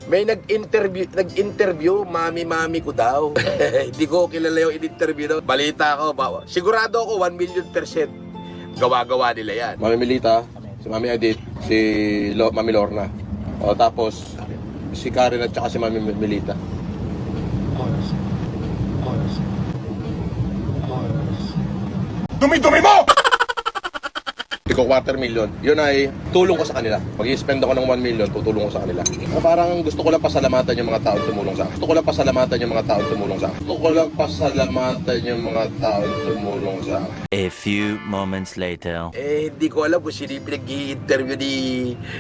May nag-interview, mami ko daw. Hindi ko kilala yung in-interview daw. Balita ko, sigurado ako 1,000,000% gawa-gawa nila yan. Mami Melita, si Mami Edith, si Mami Lorna. O tapos, si Karen at saka si Mami Melita. Dumi-dumi mo! Iko 250,000. Yun ay tulong ko sa kanila. Mag-i-spend ako ng 1 million, tutulong ko sa kanila. Parang gusto ko lang pasalamatan yung mga taong tumulong sa akin. Gusto ko lang pasalamatan yung mga taong tumulong sa akin. Gusto ko lang pasalamatan yung mga taong tumulong sa akin. A few moments later. Hindi ko alam kung sino yung pinag-i-interview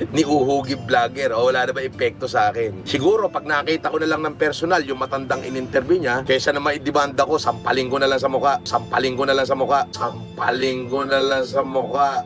ni Uhugi Vlogger. O wala na ba epekto sa akin? Siguro, pag nakita ko na lang ng personal, yung matandang in-interview niya, kaysa na maidibanda ko, sampaling ko na lang sa mukha. Sampaling ko na lang sa mukha. Sampaling ko na lang sa mukha.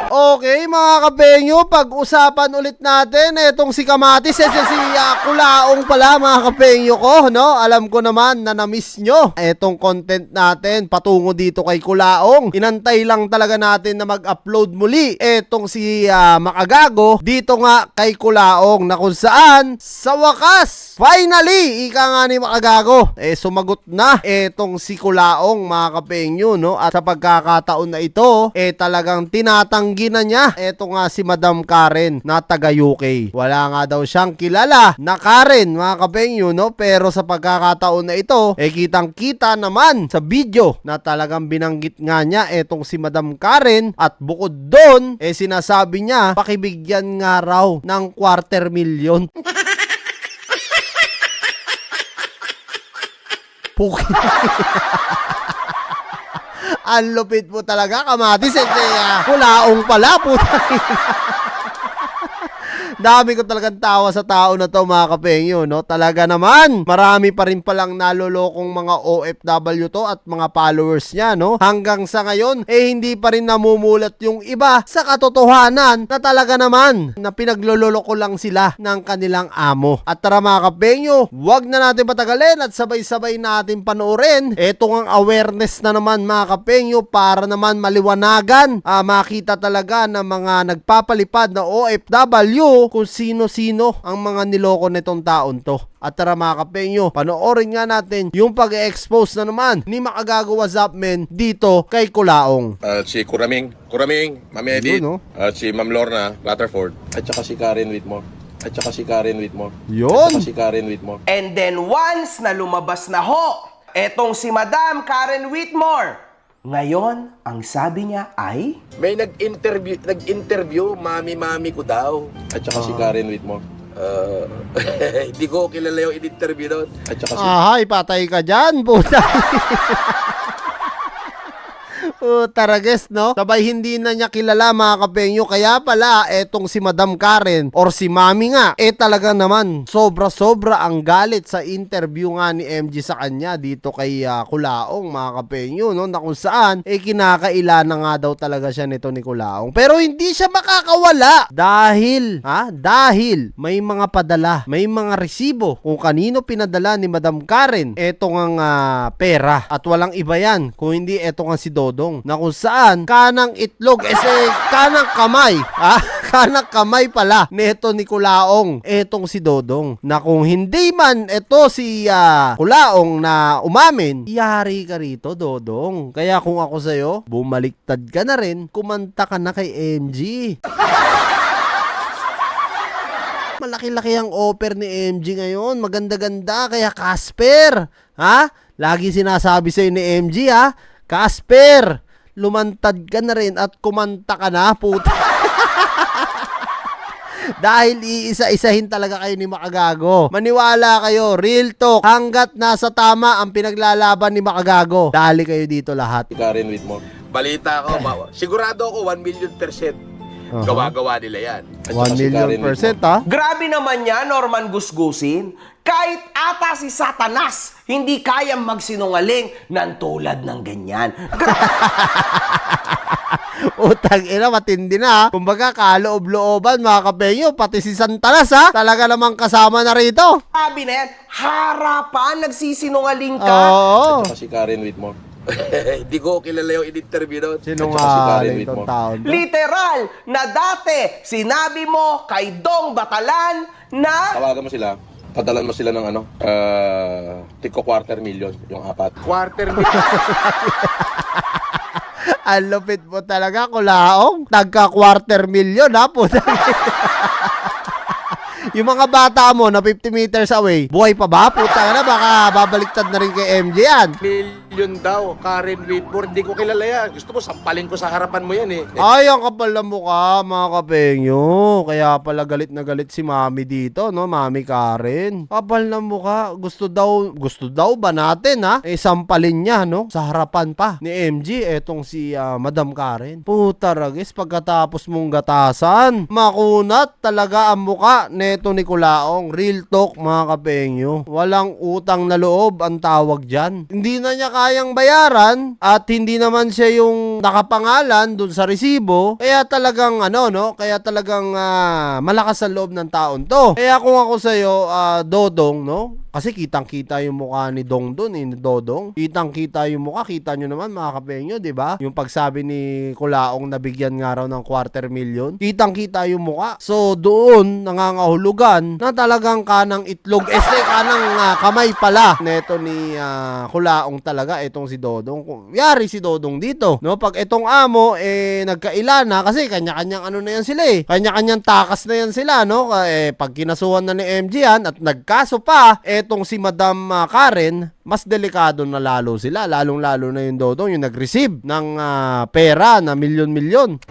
Okay mga kapenyo, pag-usapan ulit natin etong si Kamatis, si Kulaong pala mga kapenyo ko, no? Alam ko naman na na-miss nyo etong content natin patungo dito kay Kulaong. Inantay lang talaga natin na mag-upload muli etong si Makagago dito nga kay Kulaong, na kung saan sa wakas, finally, ika nga ni Makagago, sumagot na etong si Kulaong mga kapenyo, no? At sa pagkakataon na ito, talagang tinatanggi na niya eto nga si Madam Karen na taga UK. Wala nga daw siyang kilala na Karen mga kapenyo, no? Pero sa pagkakataon na ito, kitang kita naman sa video na talagang binanggit nga niya etong si Madam Karen, at bukod doon, sinasabi niya pakibigyan nga raw ng 250,000. Puki. Ang lupit po talaga, Kamatis. Kulaong pala po. Dami ko talagang tawa sa tao na to mga kapengyo, no? Talaga naman, marami pa rin palang nalolokong mga OFW to at mga followers niya, no? Hanggang sa ngayon, hindi pa rin namumulat yung iba sa katotohanan na talaga naman na pinagloloko lang sila ng kanilang amo. At tara mga kapengyo, wag na natin patagalin at sabay-sabay natin panoorin etong ang awareness na naman mga kapengyo, para naman maliwanagan, makita talaga ng mga nagpapalipad na OFW kung sino-sino ang mga niloko nitong taon to. At tara mga kapenyo, panoorin nga natin yung pag-expose na naman ni Makagago Wazapmen dito kay Kulaong. Si Kuraming, Mami Edith, at si Ma'am Lorna Rutherford, at saka si Karen Whitmore. Yun! And then once na lumabas na ho, etong si Madam Karen Whitmore, ngayon, ang sabi niya ay... May nag-interview, mami ko daw. At saka si Karen Whitmore. Hindi ko kilala yung in-interview daw. At saka si... Ahay, patay ka dyan, puta. Tarages, no? Sabay hindi na niya kilala mga kapenyo. Kaya pala, etong si Madam Karen or si Mami nga, talaga naman sobra-sobra ang galit sa interview nga ni MG sa kanya dito kay Kulaong mga kapenyo, no? Na kung saan, kinakaila na nga daw talaga siya nito ni Kulaong. Pero hindi siya makakawala dahil may mga padala, may mga resibo kung kanino pinadala ni Madam Karen etong ang pera. At walang iba yan kung hindi etong ang si Dodong, na kung saan kanang itlog, kanang kamay, kanang kamay pala neto ni Kulaong etong si Dodong, na kung hindi man eto si Kulaong na umamin, yari ka rito Dodong. Kaya kung ako sa'yo, bumaliktad ka na rin, kumanta ka na kay MG. Malaki-laki ang offer ni MG ngayon, maganda-ganda, kaya Casper, lagi sinasabi sa'yo ni MG, Casper, lumantad ka na rin at kumanta ka na, puta. Dahil iisa-isahin talaga kayo ni Makagago. Maniwala kayo, real talk, hanggat nasa tama ang pinaglalaban ni Makagago, dali kayo dito lahat. Si Karen Whitmore. Balita ko, sigurado ako 1,000,000% gawa-gawa nila yan. 1,000,000%, ha? Grabe naman yan, Norman Gusgusin. Kahit ata si Satanas, hindi kayang magsinungaling ng tulad ng ganyan. Utang ina, matindi na, ha? Kumbaga, kaloob-looban mga kapenyo, pati si Santanas, ha? Talaga namang kasama na rito. Sabi na yan, harapan, nagsisinungaling ka. Oo. At saka si Karen Whitmore. Hindi ko kilala yung in-interview doon. Sinungaling tong taon to. Literal na dati sinabi mo kay Dong Batalan na Tawagan mo sila, padalan mo sila ng ano, tigko 250,000, yung apat. Quarter million. Ang lupit mo talaga, Kulaong. Tagka 250,000 ha, puta. Yung mga bata mo na 50 meters away, buhay pa ba? Puta na, baka babaliktad na rin kay MJ yan. Million daw, Karen Whitmore. Hindi ko kilala yan. Gusto mo, sampalin ko sa harapan mo yan eh. Ay, ang kapal na mukha, mga kapengyo. Kaya pala galit na galit si Mami dito, no? Mami Karen. Kapal na mukha. Gusto daw ba natin, ha? Eh, sampalin niya, no? Sa harapan pa ni MG, etong si Madam Karen. Puta ragis, pagkatapos mong gatasan, makunat talaga ang mukha neto ni Kulaong. Real talk, mga kapengyo. Walang utang na loob ang tawag dyan. Hindi na niya kayang bayaran at hindi naman siya yung nakapangalan dun sa resibo. Kaya talagang kaya talagang malakas ang loob ng taon to. Kaya kung ako sa'yo, Dodong, no? Kasi kitang-kita yung mukha ni Dong dun, ni Dodong. Kitang-kita yung mukha, kita nyo naman mga kapengyo, di ba? Yung pagsabi ni Kulaong na bigyan nga raw ng 250,000. Kitang-kita yung mukha. So doon nangangahulugan na talagang kanang itlog, kanang kamay pala neto ni Kulaong talaga etong si Dodong. Yari si Dodong dito, no? Pag etong amo nagkaila na kasi kanya-kanyang na yan sila eh. Kanya-kanyang takas na yan sila, no? Pag kinasuhan na ni MG yan at nagkaso pa etong si Madam Karen, mas delikado na lalo sila. Lalong-lalo na yung Dodong yung nag-receive ng pera na milyon-milyon.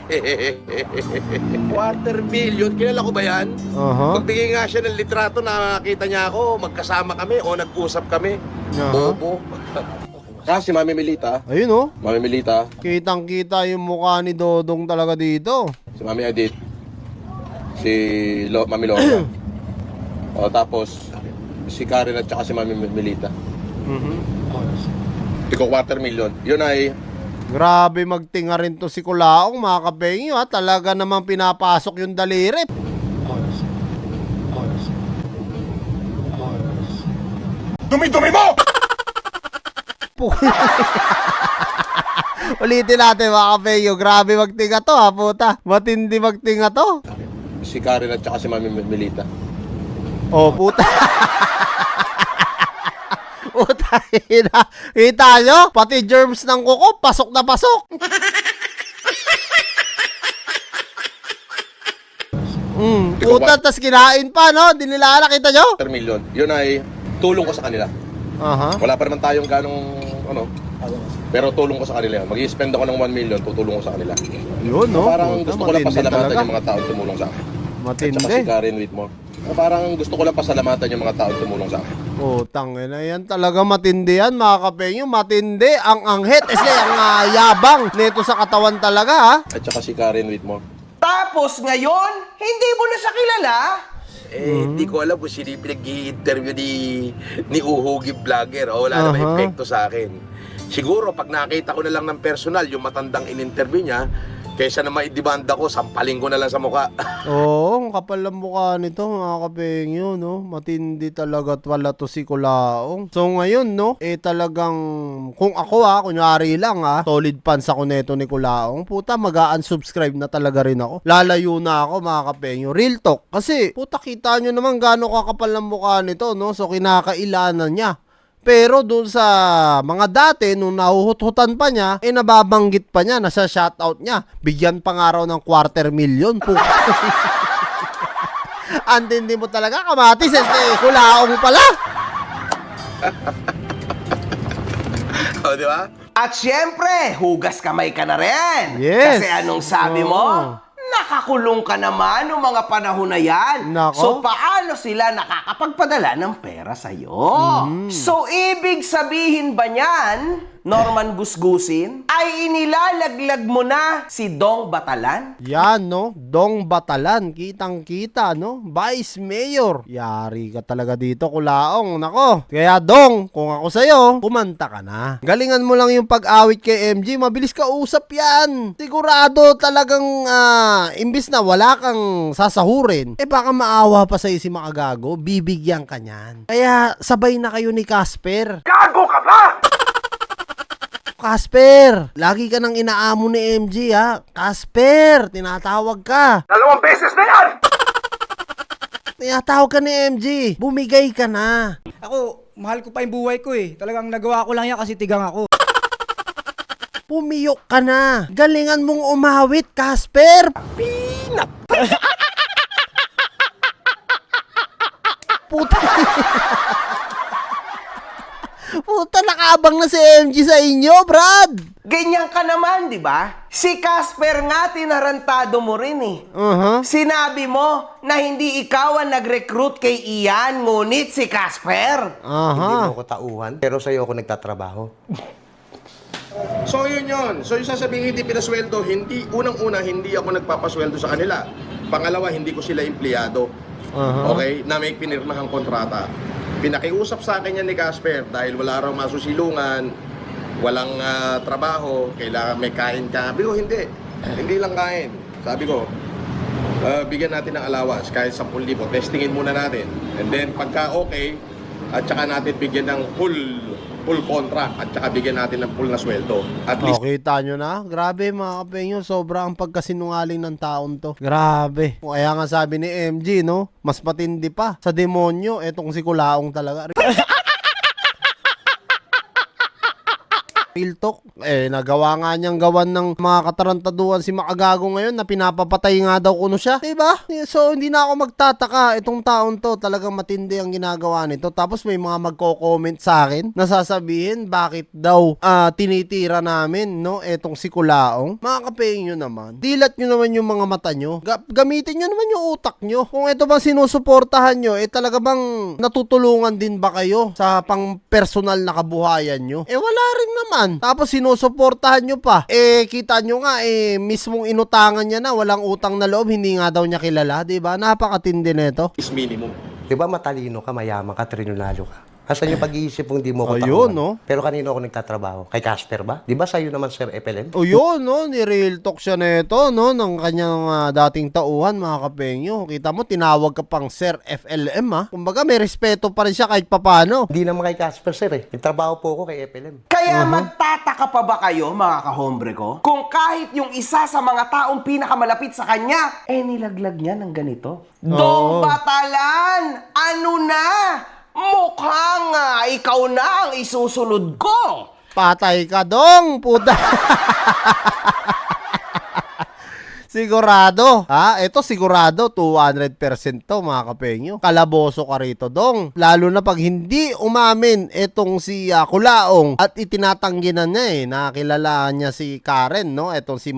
Quarter million, kilala ko ba yan? Magbigay nga siya ng litrato na nakita niya ako, magkasama kami o nag-usap kami. Bobo. Kasi si Mami Melita, Ayun, oh. Mami Melita, Kitang-kita yung mukha ni Dodong talaga dito. si Mami Edith, si Mami Lola. O tapos, si Karen at saka si Mami Melita. Tigko 250,000. Yun ay Grabe magtinga rin to si Kulaong, mga kapengyo, ha. Talaga namang pinapasok yung daliri. Dumi-dumi mo! Ulitin natin, mga kapengyo. Grabe magtinga to, ha, puta. Matindi magtinga to. Si Karen at saka si Mami Melita. Oh, puta. Puta, kita nyo? Pati germs ng kuko, pasok na pasok. Puta, tas kinain pa, no? Dinilala, kita nyo? 250,000. Yun ay tulong ko sa kanila. Wala pa naman tayong ganong pero tulong ko sa kanila yun. Mag-i-spend ako ng 1 million, tutulong ko sa kanila. Yun, no? Parang Puta, gusto ko lang matindi pasalamatan talaga. yung mga taong tumulong sa akin. At saka si Matindi. Karen Whitmore. Parang gusto ko lang pasalamatan yung mga taong tumulong sa akin. Utang na yan talaga matindi yan, mga kapengyo. Matindi ang anghit. Ang yabang nito sa katawan talaga, ha? At saka si Karen Whitmore. tapos ngayon, hindi mo na siya kilala? Hindi ko alam kung sino yung pinag-i-interview ni Uhugi Vlogger. O wala naman epekto sa akin. Siguro, pag nakita ko na lang ng personal, yung matandang in-interview niya, kaysa na maidibanda ko, sampalin ko na lang sa mukha. Oo, ang kapal ng mukha nito, mga kapengyo, no? Matindi talaga wala to si Kulaong. So ngayon, no? Talagang, kung ako kunyari lang solid fans ako neto ni Kulaong, puta, mag-unsubscribe na talaga rin ako. Lalayo na ako, mga kapengyo. Real talk. Kasi, puta, kita nyo naman gaano kakapal ng mukha nito, no? So kinakailanan niya. Pero doon sa mga dati, nung nahuhut-hutan pa niya, nababanggit pa niya, nasa shoutout niya. Bigyan pa nga raw ng 250,000. Antindi mo talaga, kamatis. Kulaong pala. O, di ba? At syempre, hugas kamay ka na rin. Yes. Kasi anong sabi mo? Nakakulong ka naman noong mga panahon na yan. Nako. So, paano sila nakakapagpadala ng pera sa'yo? So, ibig sabihin ba niyan, Norman Gusgusin, ay inilalaglag mo na si Dong Batalan? Yan, no? Dong Batalan. Kitang-kita, no? Vice Mayor. Yari ka talaga dito, Kulaong. Nako. Kaya, Dong, kung ako sa'yo, kumanta ka na. Galingan mo lang yung pag-awit kay MG. Mabilis ka usap yan. Sigurado talagang, imbis na wala kang sasahurin, baka maawa pa sa'yo si Makagago. Bibigyan ka niyan. Kaya, sabay na kayo ni Casper. Gago ka ba? Casper, lagi ka nang inaamo ni MG ha. Casper, tinatawag ka. 2 beses na yan! Tinatawag ka ni MG. Bumigay ka na. Ako, mahal ko pa yung buhay ko eh. Talagang nagawa ko lang yan kasi tigang ako. Pumiyok ka na. Galingan mong umawit, Casper. Puta. Puta, nakaabang na si MG sa inyo, Brad. Ganyan ka naman, di ba? Si Casper nga, tinarantado mo rin eh. Sinabi mo na hindi ikaw ang nag-recruit kay Ian, ngunit si Casper. Hindi mo ko tauhan, pero sa'yo ako nagtatrabaho. So yun yun. So yung sasabihin hindi pinasweldo, unang-una hindi ako nagpapasweldo sa kanila. Pangalawa, hindi ko sila empleyado. Okay? Na may pinirmahang kontrata. Pinakiusap sa akin yan ni Casper dahil wala raw masusilungan, walang trabaho, kailangan may kain ka. Sabi ko, hindi lang kain. Sabi ko, bigyan natin ng allowance kahit 10,000, testingin muna natin. And then pagka okay, at saka natin bigyan ng full contract at saka bigyan natin ng full na sweldo. At least Kita nyo na? Grabe mga kapengyo, sobra ang pagkasinungaling ng taon to. Grabe. Kaya nga sabi ni MG, no? Mas matindi pa sa demonyo, etong si Kulaong talaga. Real talk. Nagawa nga niyang gawan ng mga katarantaduhan si Makagago ngayon na pinapapatay nga daw kuno siya. Diba? So, hindi na ako magtataka. Itong taon to, talagang matindi ang ginagawa nito. Tapos may mga magko-comment sa akin na sasabihin, bakit daw tinitira namin, no? Etong si Kulaong. Mga kapeng nyo naman. Dilat nyo naman yung mga mata nyo. Gamitin nyo naman yung utak nyo. Kung ito bang sinusuportahan nyo, talaga bang natutulungan din ba kayo sa pang personal na kabuhayan nyo? Wala rin naman. Tapos sinusuportahan nyo pa. Kita nyo nga, mismong inutangan niya na, walang utang na loob, hindi nga daw niya kilala, diba? Napakatindi nito. is minimum. Di ba matalino ka, mayaman ka, trinunalo ka? Asan yung pag-iisip kung di mo ko Ayun, tauhan? no? Pero kanino ako nagtatrabaho? Kay Casper ba? Di ba sa'yo naman, Sir FLM? O yun, no? Ni-real talk siya nito, no? Ng kanyang dating tauhan, mga kapengyo. Kita mo, tinawag ka pang Sir FLM, ha? Kumbaga, may respeto pa rin siya kahit papano. Hindi naman kay Casper, Sir eh. Nagtrabaho po ako kay FLM. Kaya magtataka pa ba kayo, mga kahombre ko? Kung kahit yung isa sa mga taong pinakamalapit sa kanya, nilaglag niya ng ganito. Dong Batalan! Ano na? Mukhang ikaw na ang isusunod ko! Patay ka, dong! Puta! Sigurado. Ito sigurado, 200% to, mga kapengyo. Kalaboso ka rito, dong. Lalo na pag hindi umamin itong si Kulaong at itinatangginan niya nakilala niya si Karen, no? Itong si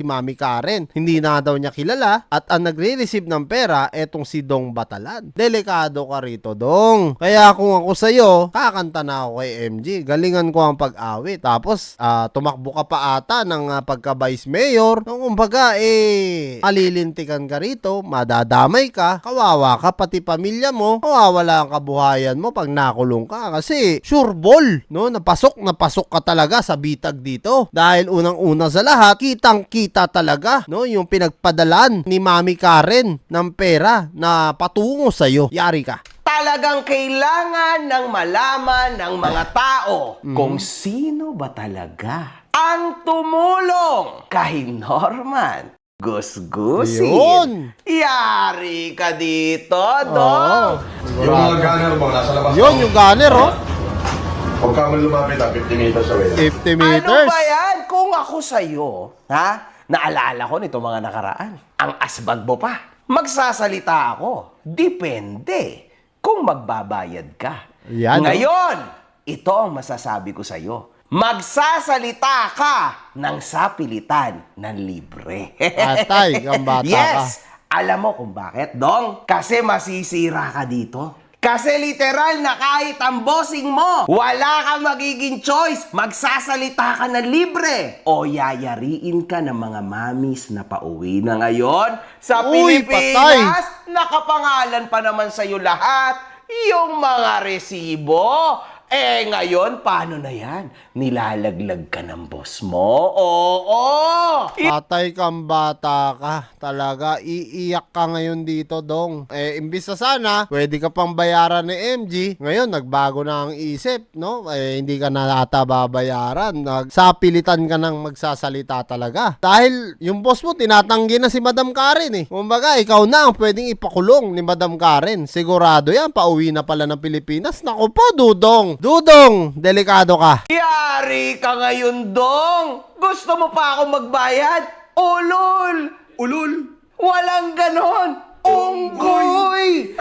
Mami Karen. Hindi na daw niya kilala at ang nagre-receive ng pera, itong si Dong Batalan. Delikado ka rito, dong. Kaya kung ako sa'yo, kakanta na ako kay MG. Galingan ko ang pag-awit. Tapos, tumakbo ka pa ata ng pagka-vice mayor. Kumbaga, malilintikan ka rito, madadamay ka, kawawa ka, pati pamilya mo, mawawala ang kabuhayan mo pag nakulong ka. Kasi, sure ball, no? Napasok ka talaga sa bitag dito. Dahil unang-una sa lahat, kitang-kita talaga, no? Yung pinagpadalan ni Mami Karen ng pera na patungo sa'yo. Yari ka. Talagang kailangan ng malaman ng mga tao kung sino ba talaga ang tumulong kay Norman Gusgusin. Ayun. Yari ka dito, Dong. Yung mga gunner mo, nasa labas. Yun, yung gunner, oh. Huwag ka mo lumapit 50 meters away. 50 Ano meters. ba yan? Kung ako sa'yo, naalala ko nito mga nakaraan. Ang asbag mo pa. Magsasalita ako. Depende kung magbabayad ka. Yan, oh. Ngayon, ito ang masasabi ko sa'yo. Magsasalita ka ng sapilitan ng libre. Atay, kang bata yes! Alam mo kung bakit, Dong? Kasi masisira ka dito. Kasi literal na kahit ang bossing mo, wala kang magiging choice. Magsasalita ka na libre. O yayariin ka ng mga mamis na pauwi na ngayon sa Uy, Pilipinas. Nakapangalan pa naman sa'yo lahat yung mga resibo. Eh, ngayon, paano na yan? Nilalaglag ka ng boss mo? Oo! Patay kang bata ka. Talaga, iiyak ka ngayon dito, Dong. Eh, imbis na sana, pwede ka pang bayaran ni MG. Ngayon, nagbago na ang isip, no? Eh, hindi ka na ata babayaran. Nagsapilitan ka nang magsasalita talaga. Dahil, yung boss mo, tinatanggi na si Madam Karen eh. Kumbaga, ikaw na ang pwedeng ipakulong ni Madam Karen. Sigurado yan, pauwi na pala ng Pilipinas. Naku po, Dudong. Dudong, delikado ka. Yari ka ngayon, Dong! Gusto mo pa ako magbayad? Ulol! Ulul! Walang ganon! Unggoy!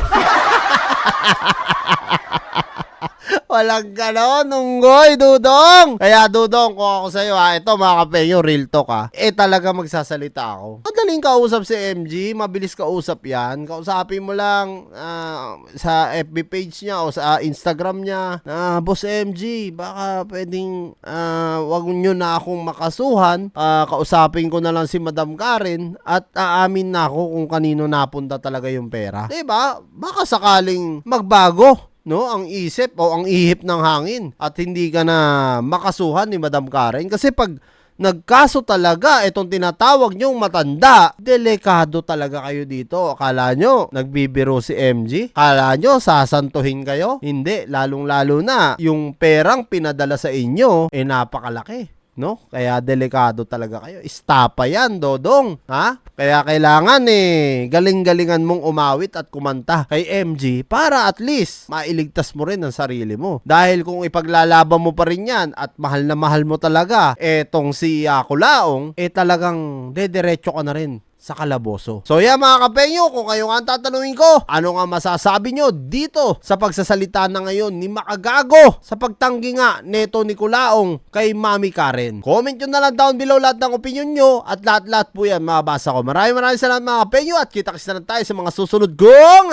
Walang ganon, unggoy, Dudong. Kaya, Dudong, kung ako sa'yo, ito mga kapenyo, real talk talaga magsasalita ako. Madaling kausap si MG, mabilis kausap yan. Kausapin mo lang sa FB page niya o sa Instagram niya na, Boss MG, baka pwedeng wag nyo na akong makasuhan. Kausapin ko na lang si Madam Karen at aamin na ako kung kanino napunta talaga yung pera. Diba? Baka sakaling magbago, no, ang isip o ang ihip ng hangin at hindi ka na makasuhan ni Madam Karen. Kasi pag nagkaso talaga itong tinatawag nyong matanda, delikado talaga kayo dito. Akala nyo nagbibiro si MG? Akala nyo sasantuhin kayo? Hindi, lalong-lalo na yung perang pinadala sa inyo napakalaki, no? Kaya delikado talaga kayo. Istapa yan, Dodong. Ha? Kaya kailangan galing-galingan mong umawit at kumanta kay MG para at least mailigtas mo rin ang sarili mo. Dahil kung ipaglalaban mo pa rin yan at mahal na mahal mo talaga etong si Kulaong, talagang dediretso ka na rin sa kalaboso. So yan mga kapenyo, kung kayo nga ang tatanungin ko, ano nga masasabi nyo dito sa pagsasalita na ngayon ni Makagago sa pagtanggi nga neto ni Kulaong kay Mami Karen? Comment nyo na lang down below lahat ng opinion nyo at lahat-lahat po yan mababasa ko. Maraming salamat mga kapenyo at kita-kits na lang tayo sa mga susunod kong